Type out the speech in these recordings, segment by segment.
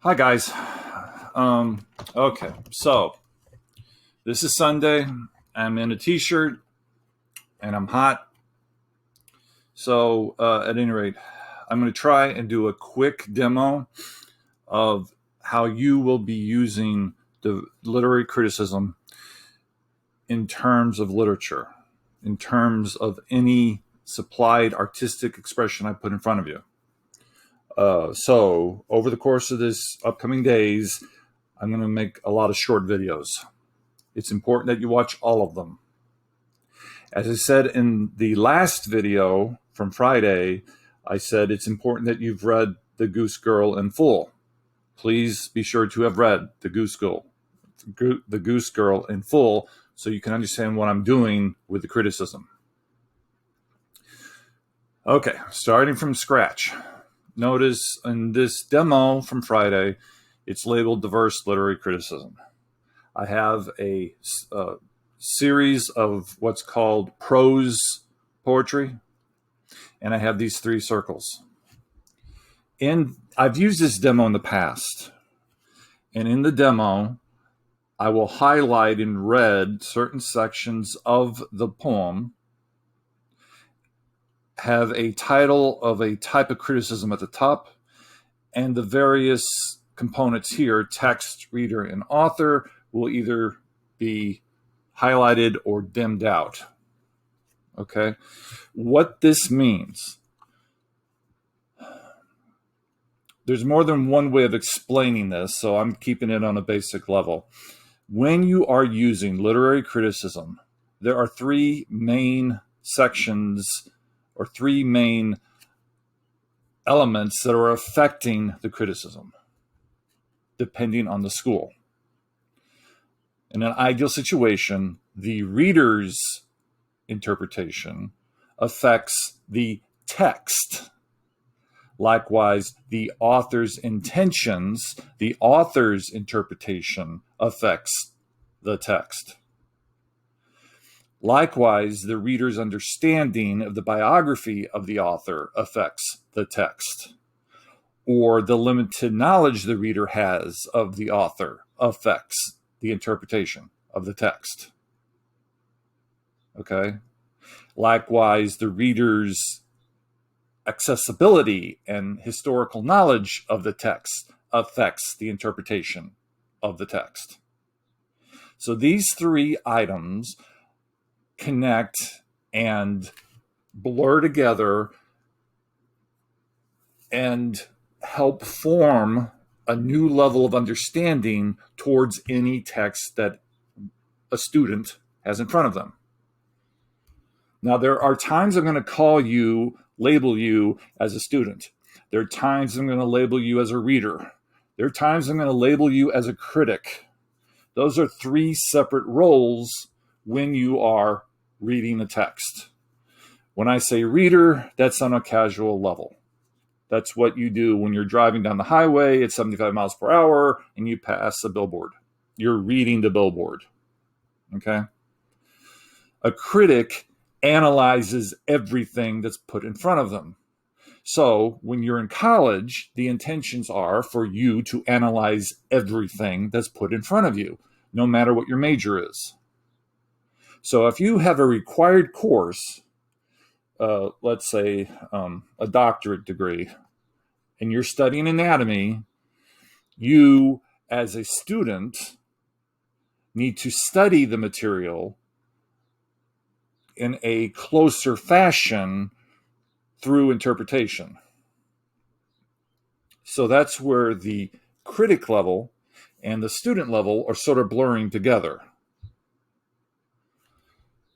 Hi guys. Okay, so this is Sunday. I'm in a t-shirt and I'm hot. So at any rate, I'm going to try and do a quick demo of how you will be using the literary criticism in terms of literature, in terms of any supplied artistic expression I put in front of you. So over the course of this upcoming days, I'm going to make a lot of short videos. It's important that you watch all of them. As I said in the last video from Friday, I said it's important that you've read The Goose Girl in full. Please be sure to have read The Goose Girl in full so you can understand what I'm doing with the criticism. Okay, starting from scratch. Notice in this demo from Friday, it's labeled Diverse Literary Criticism. I have a series of what's called prose poetry, and I have these three circles. I've used this demo in the past, and in the demo, I will highlight in red certain sections of the poem, have a title of a type of criticism at the top, and the various components here, text, reader, and author, will either be highlighted or dimmed out. Okay? What this means, there's more than one way of explaining this, so I'm keeping it on a basic level. When you are using literary criticism, there are three main sections or three main elements that are affecting the criticism, depending on the school. In an ideal situation, the reader's interpretation affects the text. Likewise, the author's intentions, the author's interpretation affects the text. Likewise, the reader's understanding of the biography of the author affects the text. Or the limited knowledge the reader has of the author affects the interpretation of the text. Okay? Likewise, the reader's accessibility and historical knowledge of the text affects the interpretation of the text. So these three items connect and blur together and help form a new level of understanding towards any text that a student has in front of them. Now, there are times I'm going to label you as a student. There are times I'm going to label you as a reader. There are times I'm going to label you as a critic. Those are three separate roles when you are reading a text. When I say reader, that's on a casual level. That's what you do when you're driving down the highway at 75 miles per hour and you pass a billboard. You're reading the billboard. Okay? A critic analyzes everything that's put in front of them. So when you're in college, the intentions are for you to analyze everything that's put in front of you, no matter what your major is. So if you have a required course, let's say a doctorate degree, and you're studying anatomy, you as a student need to study the material in a closer fashion through interpretation. So that's where the critic level and the student level are sort of blurring together.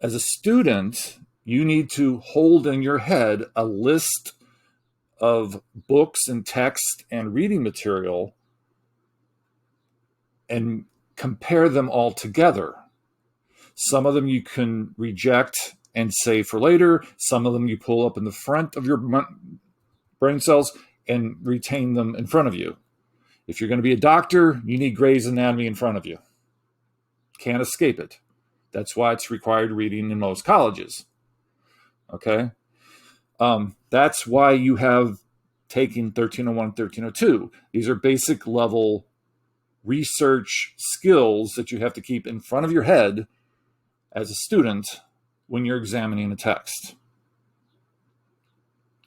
As a student, you need to hold in your head a list of books and text and reading material and compare them all together. Some of them you can reject and save for later. Some of them you pull up in the front of your brain cells and retain them in front of you. If you're going to be a doctor, you need Gray's Anatomy in front of you. Can't escape it. That's why it's required reading in most colleges. Okay? That's why you have taking 1301 and 1302. These are basic level research skills that you have to keep in front of your head as a student when you're examining a text.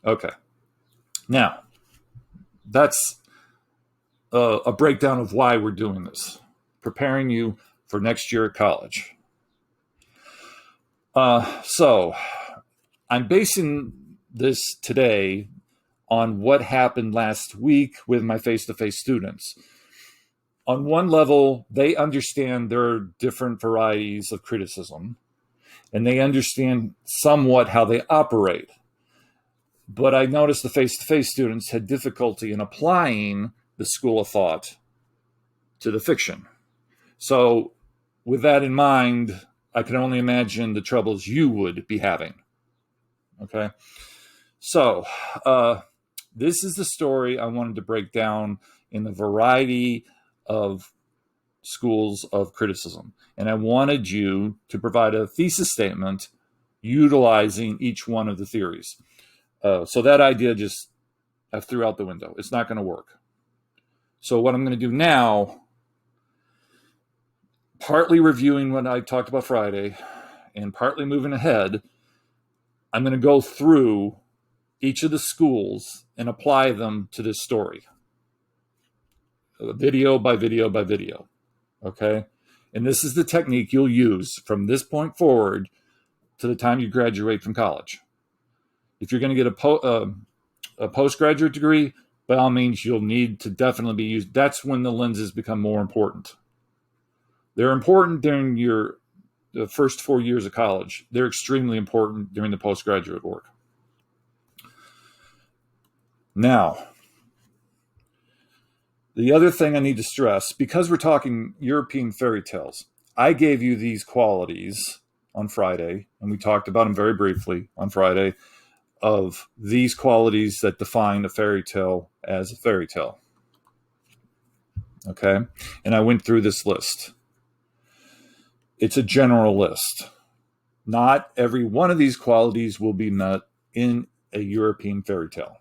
Okay. Now, that's a breakdown of why we're doing this, preparing you for next year at college. So I'm basing this today on what happened last week with my face-to-face students. On one level, they understand there are different varieties of criticism, and they understand somewhat how they operate. But I noticed the face-to-face students had difficulty in applying the school of thought to the fiction. So with that in mind, I can only imagine the troubles you would be having. Okay. So this is the story I wanted to break down in the variety of schools of criticism. And I wanted you to provide a thesis statement utilizing each one of the theories. So that idea I threw out the window. It's not going to work. So what I'm going to do now, partly reviewing what I talked about Friday and partly moving ahead, I'm going to go through each of the schools and apply them to this story. Video by video by video. Okay? And this is the technique you'll use from this point forward to the time you graduate from college. If you're going to get a postgraduate degree, by all means, you'll need to definitely be used. That's when the lenses become more important. They're important during the first 4 years of college. They're extremely important during the postgraduate work. Now, the other thing I need to stress, because we're talking European fairy tales, I gave you these qualities on Friday, and we talked about them very briefly on Friday, of these qualities that define a fairy tale as a fairy tale. Okay? And I went through this list. It's a general list. Not every one of these qualities will be met in a European fairy tale,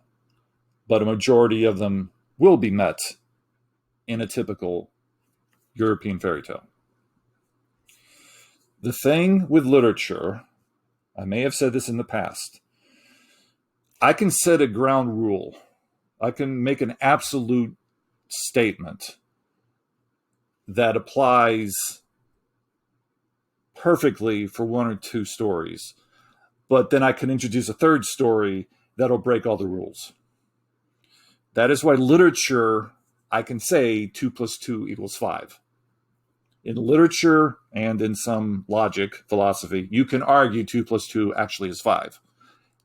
but a majority of them will be met in a typical European fairy tale. The thing with literature, I may have said this in the past, I can set a ground rule. I can make an absolute statement that applies perfectly for one or two stories, but then I can introduce a third story that'll break all the rules. That is why literature, I can say 2 + 2 = 5. In literature and in some logic, philosophy, you can argue 2 + 2 actually is 5.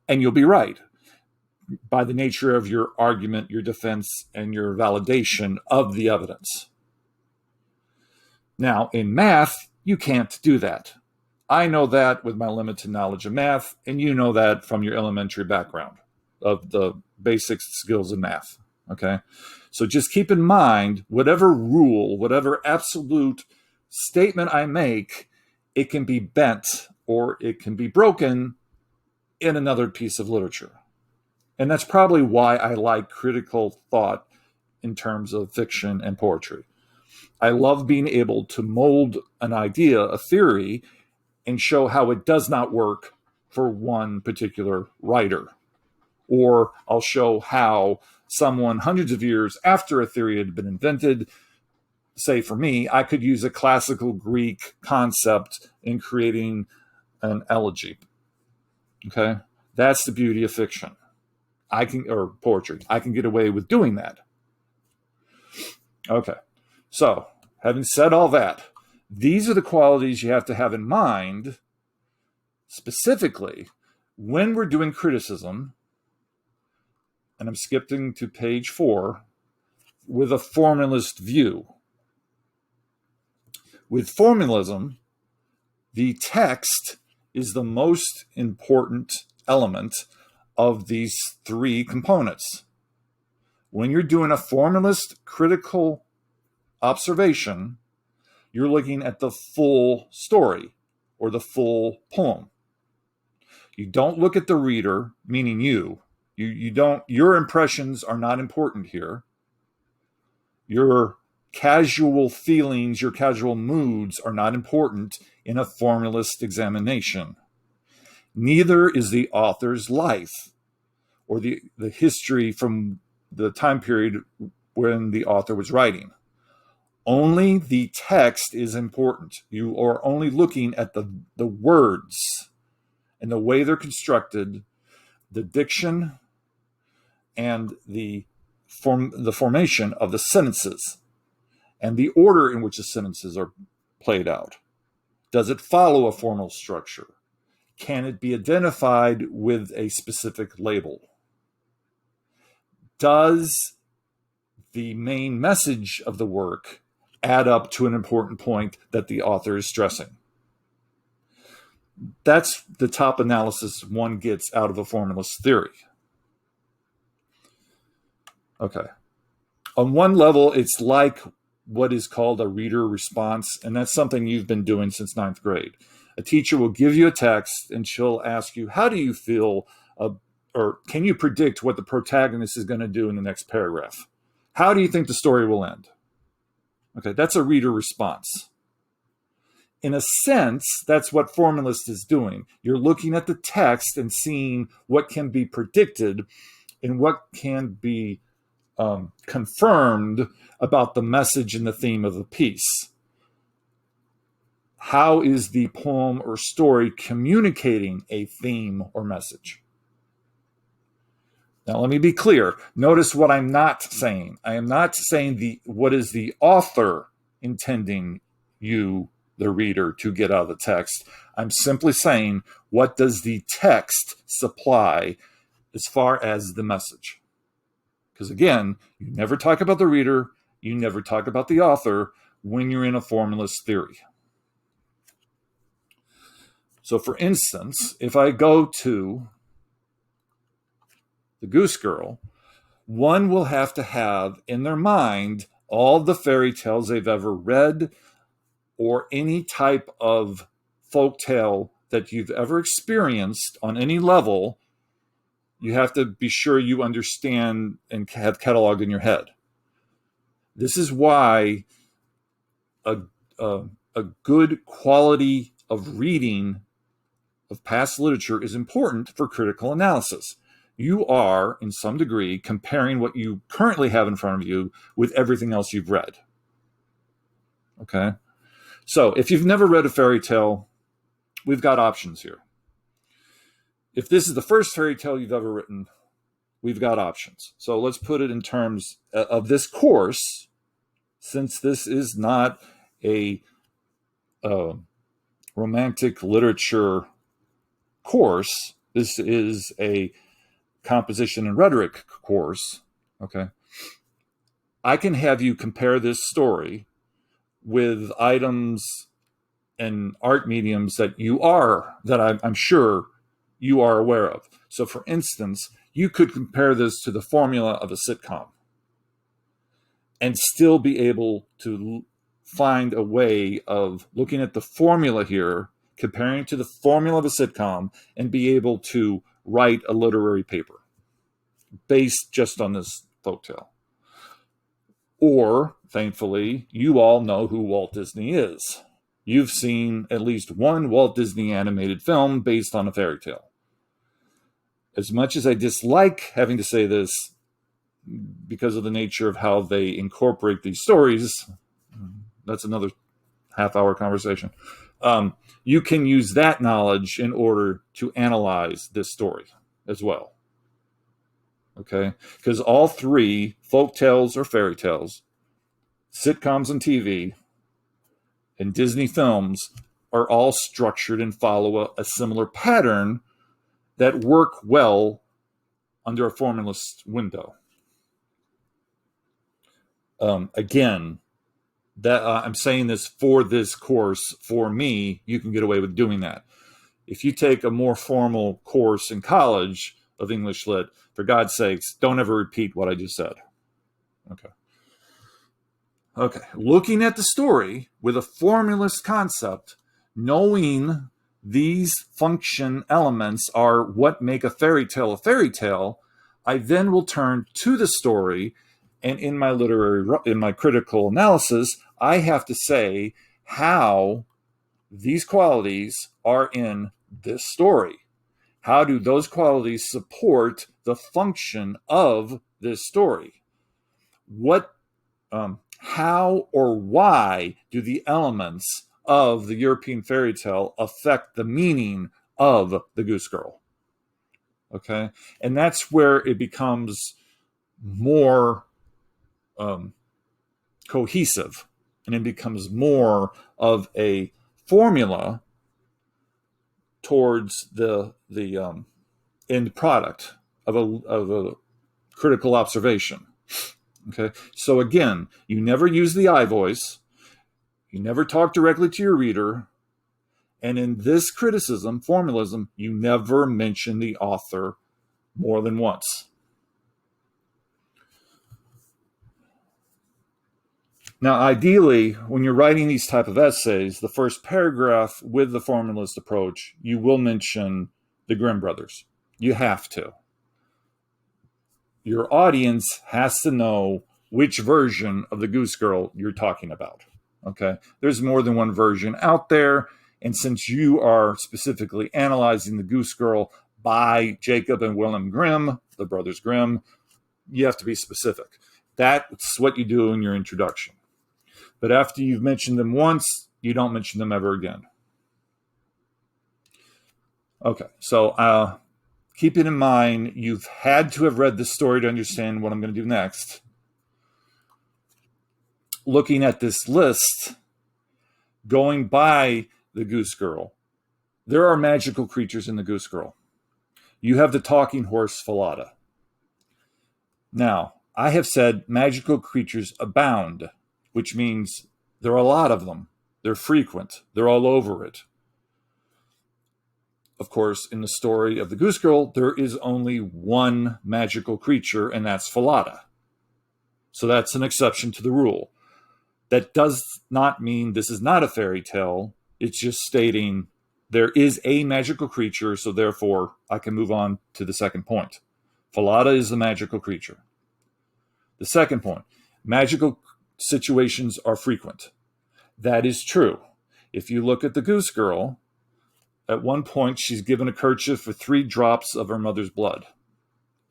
And you'll be right by the nature of your argument, your defense, and your validation of the evidence. Now, in math, you can't do that. I know that with my limited knowledge of math, and you know that from your elementary background of the basic skills in math. Okay? So just keep in mind, whatever rule, whatever absolute statement I make, it can be bent or it can be broken in another piece of literature. And that's probably why I like critical thought in terms of fiction and poetry. I love being able to mold an idea, a theory, and show how it does not work for one particular writer. Or I'll show how someone hundreds of years after a theory had been invented, say for me, I could use a classical Greek concept in creating an elegy. Okay? That's the beauty of fiction. Or poetry. I can get away with doing that. Okay. So, having said all that, these are the qualities you have to have in mind specifically when we're doing criticism, and I'm skipping to page 4, with a formalist view. With formalism, the text is the most important element of these 3 components. When you're doing a formalist critical observation, you're looking at the full story or the full poem. You don't look at the reader, meaning you. Your impressions are not important here. Your casual feelings, your casual moods are not important in a formalist examination. Neither is the author's life or the history from the time period when the author was writing. Only the text is important. You are only looking at the words and the way they're constructed, the diction, and the formation of the sentences, and the order in which the sentences are played out. Does it follow a formal structure? Can it be identified with a specific label? Does the main message of the work add up to an important point that the author is stressing? That's the top analysis one gets out of a formalist theory. Okay. On one level, it's like what is called a reader response, and that's something you've been doing since 9th grade. A teacher will give you a text, and she'll ask you, how do you feel, or can you predict what the protagonist is going to do in the next paragraph? How do you think the story will end? Okay, that's a reader response. In a sense, that's what formalist is doing. You're looking at the text and seeing what can be predicted and what can be confirmed about the message and the theme of the piece. How is the poem or story communicating a theme or message? Now, let me be clear. Notice what I'm not saying. I am not saying what is the author intending you, the reader, to get out of the text. I'm simply saying, what does the text supply as far as the message? Because again, you never talk about the reader, you never talk about the author when you're in a formalist theory. So for instance, if I go to the Goose Girl, one will have to have in their mind all the fairy tales they've ever read or any type of folk tale that you've ever experienced on any level. You have to be sure you understand and have cataloged in your head. This is why a good quality of reading of past literature is important for critical analysis. You are, in some degree, comparing what you currently have in front of you with everything else you've read. Okay? So, if you've never read a fairy tale, we've got options here. If this is the first fairy tale you've ever written, we've got options. So let's put it in terms of this course, since this is not a romantic literature course. This is a composition and rhetoric course. Okay. I can have you compare this story with items and art mediums that I'm sure you are aware of. So for instance, you could compare this to the formula of a sitcom and still be able to find a way of looking at the formula here, comparing it to the formula of a sitcom, and be able to write a literary paper based just on this folktale. Or, thankfully, you all know who Walt Disney is. You've seen at least one Walt Disney animated film based on a fairy tale. As much as I dislike having to say this because of the nature of how they incorporate these stories, that's another half-hour conversation. You can use that knowledge in order to analyze this story as well. Okay? Because all three, folk tales or fairy tales, sitcoms and TV, and Disney films are all structured and follow a similar pattern that work well under a formalist window. Again, that I'm saying this for this course. For me, you can get away with doing that. If you take a more formal course in college of English Lit, for God's sakes, don't ever repeat what I just said. Okay. Looking at the story with a formalist concept, knowing these function elements are what make a fairy tale, I then will turn to the story, and in my critical analysis, I have to say how these qualities are in this story. How do those qualities support the function of this story? How or why do the elements of the European fairy tale affect the meaning of the Goose Girl? Okay, and that's where it becomes more cohesive, and it becomes more of a formula towards the end product of a critical observation. Okay, so again, you never use the I voice, you never talk directly to your reader, and in this criticism, formalism, you never mention the author more than once. Now, ideally, when you're writing these type of essays, the first paragraph with the formalist approach, you will mention the Grimm brothers. You have to. Your audience has to know which version of the Goose Girl you're talking about. Okay, there's more than one version out there, and since you are specifically analyzing the Goose Girl by Jacob and Wilhelm Grimm, the brothers Grimm, you have to be specific. That's what you do in your introduction. But after you've mentioned them once, you don't mention them ever again. Okay, so keep it in mind, you've had to have read this story to understand what I'm going to do next. Looking at this list, going by the Goose Girl, there are magical creatures in the Goose Girl. You have the talking horse, Falada. Now, I have said magical creatures abound, which means there are a lot of them. They're frequent. They're all over it. Of course, in the story of the Goose Girl, there is only one magical creature, and that's Falada. So that's an exception to the rule. That does not mean this is not a fairy tale. It's just stating there is a magical creature, so therefore I can move on to the second point. Falada is the magical creature. The second point, magical situations are frequent. That is true. If you look at the Goose Girl, at one point she's given a kerchief with 3 drops of her mother's blood.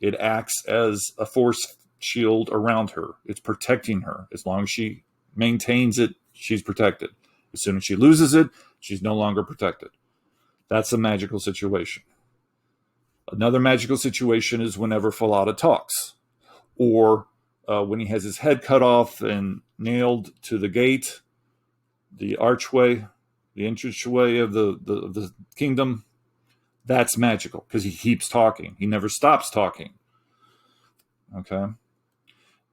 It acts as a force shield around her. It's protecting her. As long as she maintains it, she's protected. As soon as she loses it, she's no longer protected. That's a magical situation. Another magical situation is whenever Falada talks, or when he has his head cut off and nailed to the gate, the archway, the entranceway of the kingdom. That's magical because he keeps talking. He never stops talking. Okay.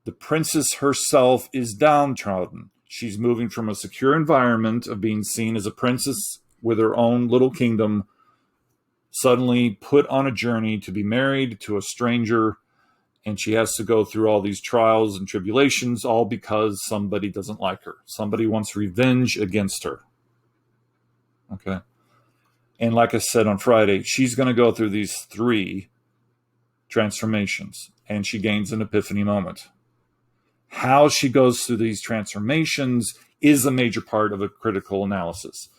The princess herself is downtrodden. She's moving from a secure environment of being seen as a princess with her own little kingdom, suddenly put on a journey to be married to a stranger, and she has to go through all these trials and tribulations, all because somebody doesn't like her. Somebody wants revenge against her. Okay. And like I said on Friday, she's going to go through these 3 transformations, and she gains an epiphany moment. How she goes through these transformations is a major part of a critical analysis.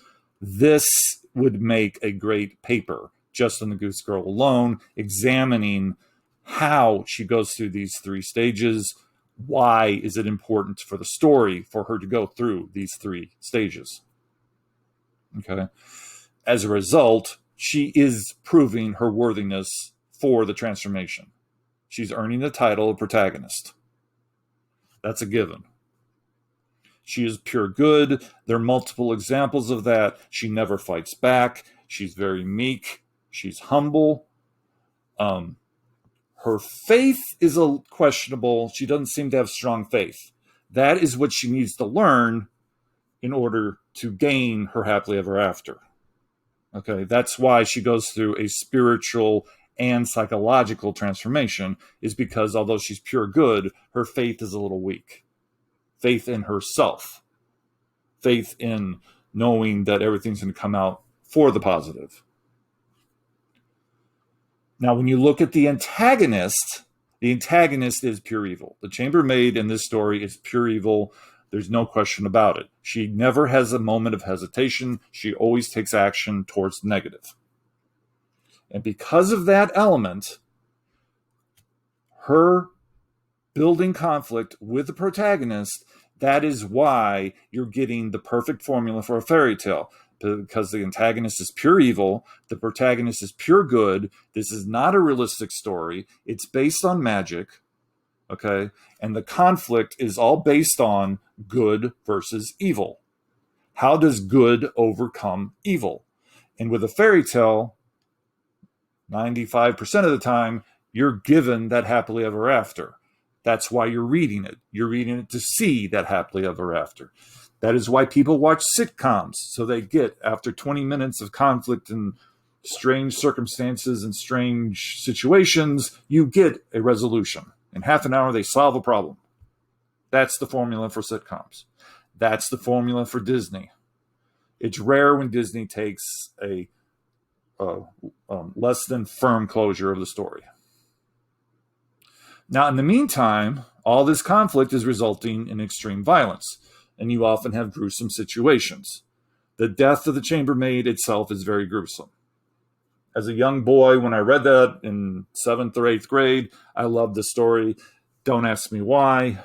This would make a great paper, just on the Goose Girl alone, examining how she goes through these 3 stages. Why is it important for the story for her to go through these 3 stages? Okay. As a result, she is proving her worthiness for the transformation. She's earning the title of protagonist. That's a given. She is pure good. There are multiple examples of that. She never fights back. She's very meek. She's humble. Her faith is questionable. She doesn't seem to have strong faith. That is what she needs to learn in order to gain her happily ever after. Okay, that's why she goes through a spiritual and psychological transformation, is because although she's pure good, her faith is a little weak. Faith in herself. Faith in knowing that everything's going to come out for the positive. Now, when you look at the antagonist, The antagonist is pure evil. The chambermaid in this story is pure evil. There's no question about it. She never has a moment of hesitation. She always takes action towards the negative. And because of that element, her building conflict with the protagonist, that is why you're getting the perfect formula for a fairy tale. Because the antagonist is pure evil, the protagonist is pure good. This is not a realistic story. It's based on magic, okay? And the conflict is all based on good versus evil. How does good overcome evil? And with a fairy tale, 95% of the time, you're given that happily ever after. That's why you're reading it. You're reading it to see that happily ever after. That is why people watch sitcoms, so they get, after 20 minutes of conflict and strange circumstances and strange situations, you get a resolution. In half an hour, they solve a problem. That's the formula for sitcoms. That's the formula for Disney. It's rare when Disney takes a less than firm closure of the story. Now, in the meantime, all this conflict is resulting in extreme violence, and you often have gruesome situations. The death of the chambermaid itself is very gruesome. As a young boy, when I read that in 7th or 8th grade, I loved the story. Don't ask me why.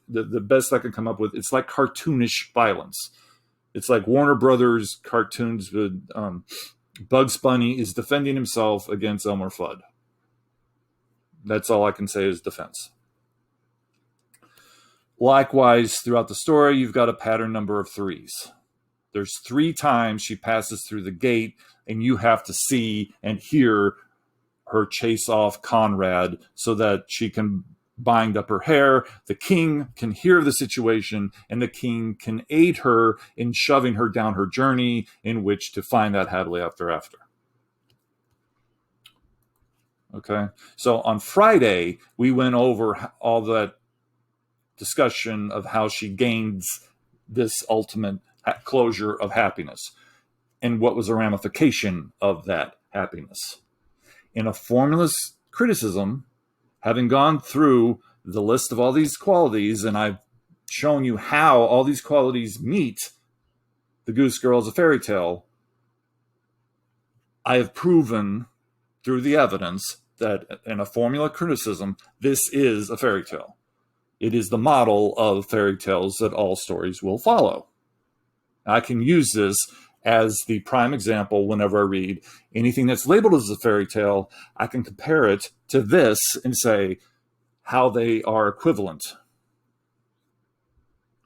The best I could come up with, it's like cartoonish violence. It's like Warner Brothers cartoons with Bugs Bunny is defending himself against Elmer Fudd. That's all I can say is defense. Likewise, throughout the story, you've got a pattern number of 3s. There's 3 times she passes through the gate, and you have to see and hear her chase off Conrad so that she can bind up her hair. The king can hear the situation, and the king can aid her in shoving her down her journey in which to find that happily ever after. Okay, so on Friday, we went over all that discussion of how she gains this ultimate closure of happiness and what was a ramification of that happiness. In a formless criticism, having gone through the list of all these qualities, and I've shown you how all these qualities meet the Goose Girl as a fairy tale, I have proven through the evidence that in a formula criticism, this is a fairy tale. It is the model of fairy tales that all stories will follow. I can use this as the prime example whenever I read anything that's labeled as a fairy tale. I can compare it to this and say how they are equivalent.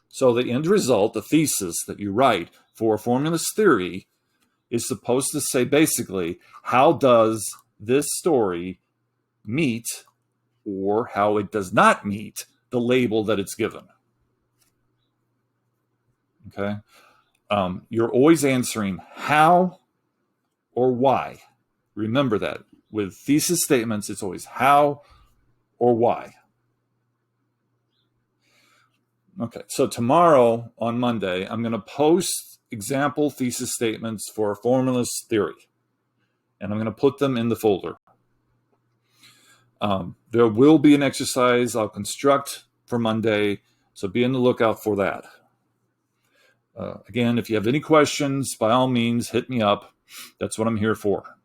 So the end result, the thesis that you write for a formulist theory, is supposed to say basically, how does this story meet or how it does not meet the label that it's given. Okay? You're always answering how or why. Remember that. With thesis statements, it's always how or why. Okay, so tomorrow on Monday, I'm going to post example thesis statements for a formulist theory, and I'm going to put them in the folder. There will be an exercise I'll construct for Monday, so be on the lookout for that. Again, if you have any questions, by all means, hit me up. That's what I'm here for.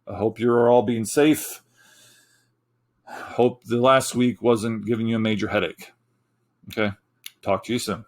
I hope you're all being safe. Hope the last week wasn't giving you a major headache. Okay, talk to you soon.